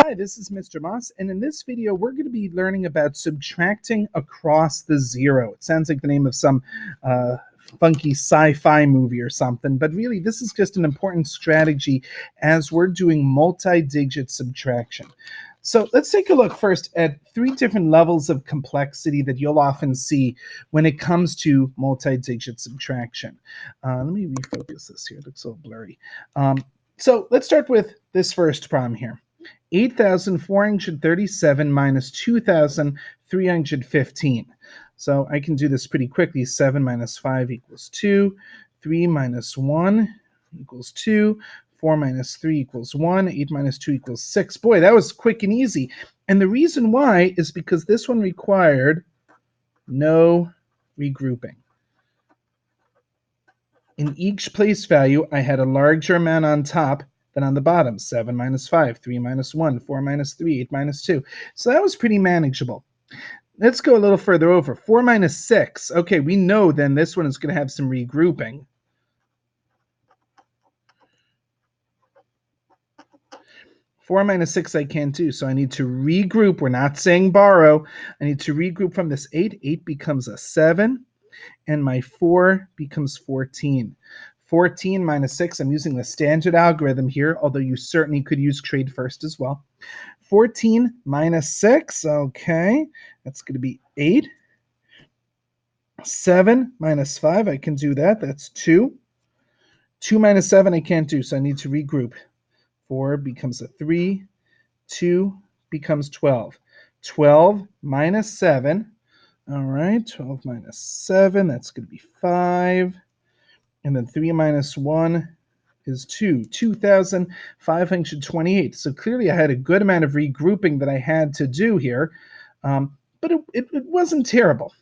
Hi, this is Mr. Moss, and in this video, we're going to be learning about subtracting across the zero. It sounds like the name of some uh, funky sci-fi movie or something, but really, this is just an important strategy as we're doing multi-digit subtraction. So let's take a look first at three different levels of complexity that you'll often see when it comes to multi-digit subtraction. Let me refocus this here. It looks a little blurry. So let's start with this first problem here. 8,437 minus 2,315. So I can do this pretty quickly. 7 minus 5 equals 2. 3 minus 1 equals 2. 4 minus 3 equals 1. 8 minus 2 equals 6. Boy, that was quick and easy. And the reason why is because this one required no regrouping. In each place value, I had a larger amount on top than on the bottom. 7 minus 5, 3 minus 1, 4 minus 3, 8 minus 2. So that was pretty manageable. Let's go a little further over. 4 minus 6. Okay, we know then this one is going to have some regrouping. Four minus 6 I can't do, so I need to regroup. We're not saying borrow. I need to regroup from this 8. 8 becomes a 7, and my 4 becomes 14. 14 minus 6, I'm using the standard algorithm here, although you certainly could use trade first as well. 14 minus 6, okay, that's going to be 8. 7 minus 5, I can do that, that's 2. 2 minus 7, I can't do, so I need to regroup. 4 becomes a 3. 2 becomes 12. 12 minus 7, all right, 12 minus 7, that's going to be 5. And then 3 minus 1 is 2, 2,528. So clearly I had a good amount of regrouping that I had to do here, but it wasn't terrible.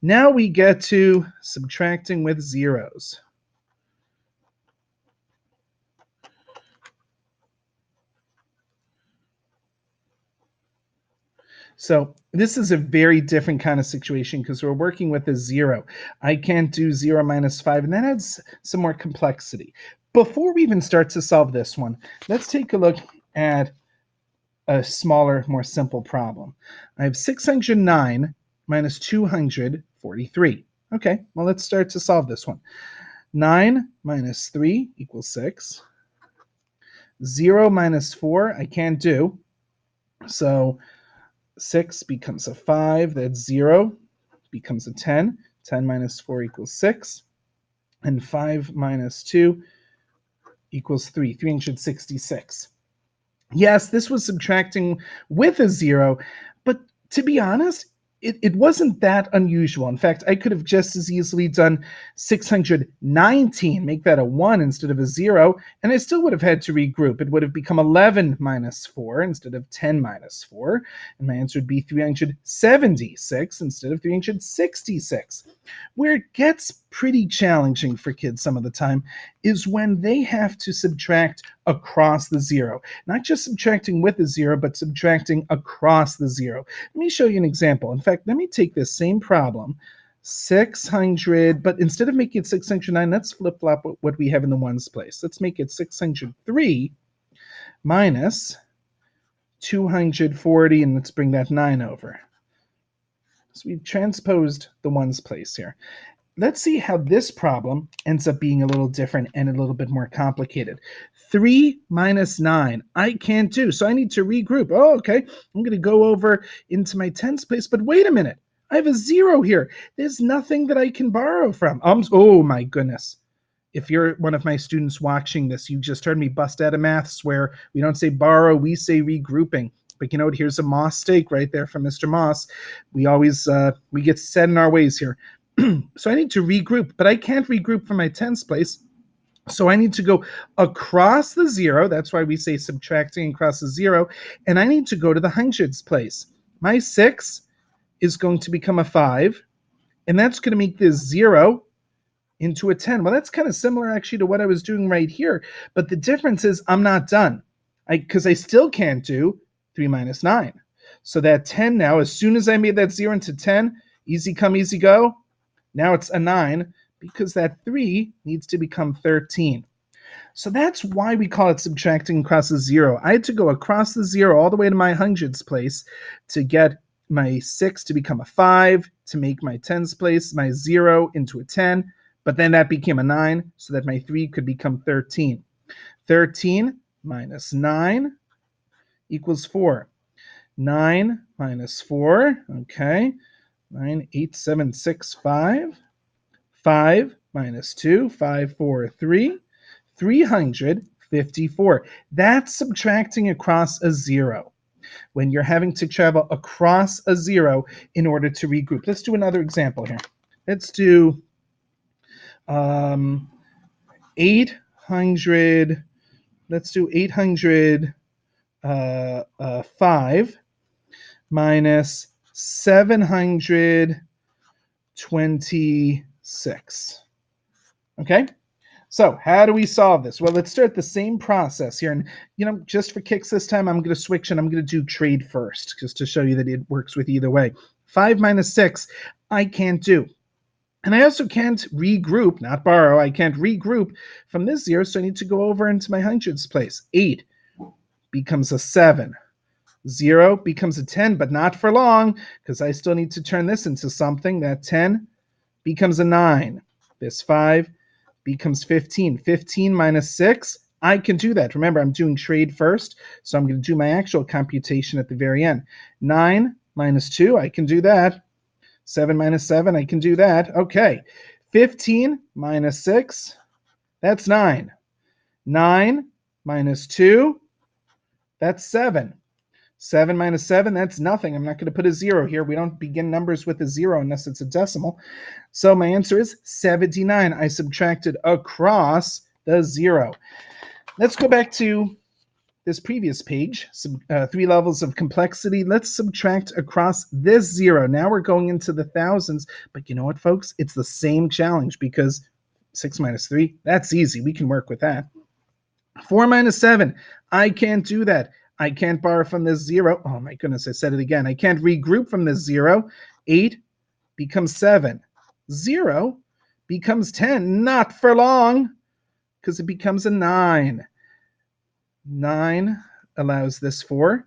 Now we get to subtracting with zeros. So this is a very different kind of situation because we're working with a zero. I can't do 0 minus 5, and that adds some more complexity. Before we even start to solve this one, let's take a look at a smaller, more simple problem. I have 609 minus 243. Okay, well, let's start to solve this one. 9 minus 3 equals 6. 0 minus 4, I can't do. So 6 becomes a 5. That's 0 becomes a 10. 10 minus 4 equals 6. And 5 minus 2 equals 3, 366. Yes, this was subtracting with a 0, but to be honest, it wasn't that unusual. In fact, I could have just as easily done 619, make that a 1 instead of a 0, and I still would have had to regroup. It would have become 11 minus 4 instead of 10 minus 4, and my answer would be 376 instead of 366. Where it gets pretty challenging for kids some of the time is when they have to subtract across the zero. Not just subtracting with a zero, but subtracting across the zero. Let me show you an example. In fact, let me take this same problem, 600, but instead of making it 609, let's flip-flop what we have in the ones place. Let's make it 603 minus 240, and let's bring that 9 over. So we've transposed the ones place here. Let's see how this problem ends up being a little different and a little bit more complicated. 3 minus 9, I can't do, so I need to regroup. Oh, okay, I'm going to go over into my tens place, but wait a minute. I have a 0 here. There's nothing that I can borrow from. Oh, my goodness. If you're one of my students watching this, you just heard me bust out of maths where we don't say borrow, we say regrouping. But you know what? Here's a Moss steak right there from Mr. Moss. We always, we get set in our ways here. So I need to regroup, but I can't regroup from my tens place. So I need to go across the 0. That's why we say subtracting across the 0. And I need to go to the hundreds place. My 6 is going to become a 5. And that's going to make this 0 into a 10. Well, that's kind of similar actually to what I was doing right here. But the difference is I'm not done. Because I still can't do 3 minus 9. So that 10 now, as soon as I made that 0 into 10, easy come, easy go. Now it's a 9 because that 3 needs to become 13. So that's why we call it subtracting across the zero. I had to go across the zero all the way to my hundreds place to get my 6 to become a 5, to make my tens place, my 0 into a 10, but then that became a 9, so that my 3 could become 13. 13 minus 9 equals 4. 9 minus 4, okay, 9, 8, 7, 6, 5. 5 minus 2, 5, 4, 3. 354. That's subtracting across a zero. When you're having to travel across a zero in order to regroup. Let's do another example here. Let's do 800. Let's do 805 minus 726. Okay? So how do we solve this? Well, let's start the same process here. And, just for kicks this time, I'm going to switch and I'm going to do trade first, just to show you that it works with either way. 5 minus 6, I can't do. And I also can't regroup, not borrow. I can't regroup from this 0, so I need to go over into my hundreds place. 8 becomes a 7. 0 becomes a 10, but not for long, because I still need to turn this into something. That 10 becomes a 9. This 5 becomes 15. 15 minus 6, I can do that. Remember, I'm doing trade first, so I'm going to do my actual computation at the very end. 9 minus 2, I can do that. 7 minus 7, I can do that. Okay. 15 minus 6, that's 9. 9 minus 2, that's 7. 7 minus 7, that's nothing. I'm not going to put a 0 here. We don't begin numbers with a 0 unless it's a decimal. So my answer is 79. I subtracted across the 0. Let's go back to this previous page, 3 levels of complexity. Let's subtract across this 0. Now we're going into the thousands. But you know what, folks? It's the same challenge because 6 minus 3, that's easy. We can work with that. 4 minus 7, I can't do that. I can't borrow from this 0. Oh my goodness, I said it again. I can't regroup from this 0. 8 becomes 7. 0 becomes 10. Not for long, because it becomes a 9. 9 allows this 4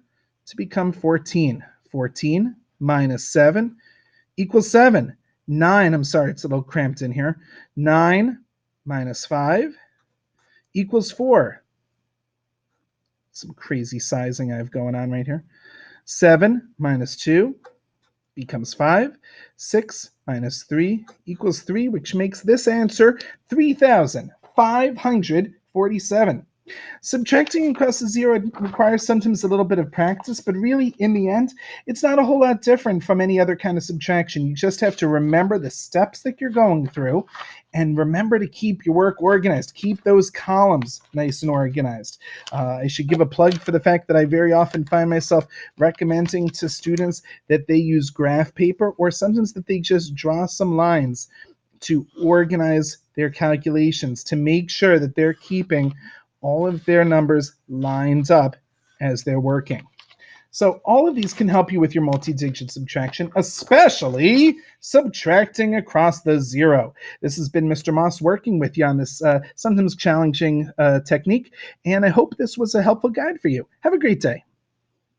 to become 14. 14 minus 7 equals 7. 9, I'm sorry, it's a little cramped in here. 9 minus 5 equals 4. Some crazy sizing I have going on right here. 7 minus 2 becomes 5. 6 minus 3 equals 3, which makes this answer 3,547. Subtracting across the 0 requires sometimes a little bit of practice, but really, in the end, it's not a whole lot different from any other kind of subtraction. You just have to remember the steps that you're going through, and remember to keep your work organized. Keep those columns nice and organized. I should give a plug for the fact that I very often find myself recommending to students that they use graph paper, or sometimes that they just draw some lines to organize their calculations, to make sure that they're keeping all of their numbers lined up as they're working. So all of these can help you with your multi-digit subtraction, especially subtracting across the 0. This has been Mr. Moss working with you on this sometimes challenging technique, and I hope this was a helpful guide for you. Have a great day.